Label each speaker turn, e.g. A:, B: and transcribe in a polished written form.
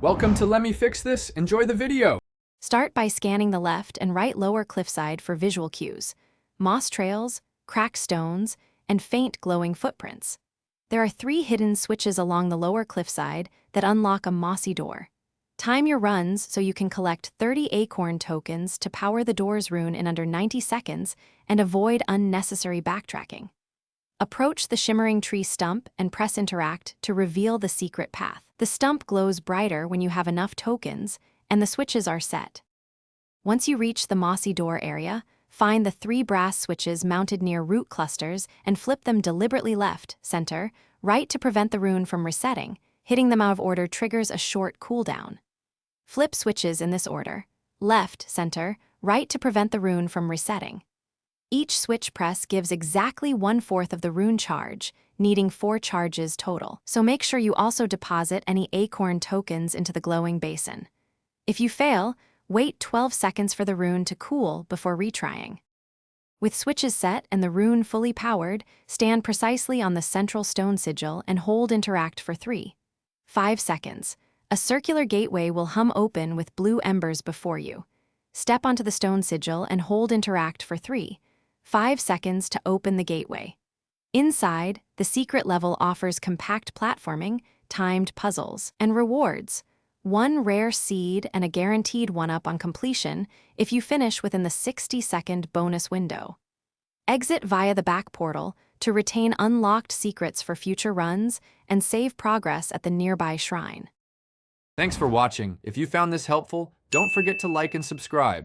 A: Welcome to Let Me Fix This. Enjoy the video.
B: Start by scanning the left and right lower cliffside for visual cues, moss trails, cracked stones, and faint glowing footprints. There are 3 hidden switches along the lower cliffside that unlock a mossy door. Time your runs so you can collect 30 Acorn tokens to power the door's rune in under 90 seconds and avoid unnecessary backtracking. Approach the shimmering tree stump and press interact to reveal the secret path. The stump glows brighter when you have enough tokens, and the switches are set. Once you reach the mossy door area, find the 3 brass switches mounted near root clusters and flip them deliberately left, center, right to prevent the rune from resetting. Hitting them out of order triggers a short cooldown. Flip switches in this order: left, center, right to prevent the rune from resetting. Each switch press gives exactly 1/4 of the rune charge, needing 4 charges total. So make sure you also deposit any Acorn tokens into the glowing basin. If you fail, wait 12 seconds for the rune to cool before retrying. With switches set and the rune fully powered, stand precisely on the central stone sigil and hold interact for 5 seconds. A circular gateway will hum open with blue embers before you. Step onto the stone sigil and hold interact for 5 seconds to open the gateway. Inside, the secret level offers compact platforming, timed puzzles, and rewards. 1 rare seed and a guaranteed 1-up on completion if you finish within the 60-second bonus window. Exit via the back portal to retain unlocked secrets for future runs and save progress at the nearby shrine.
A: Thanks for watching. If you found this helpful, don't forget to like and subscribe.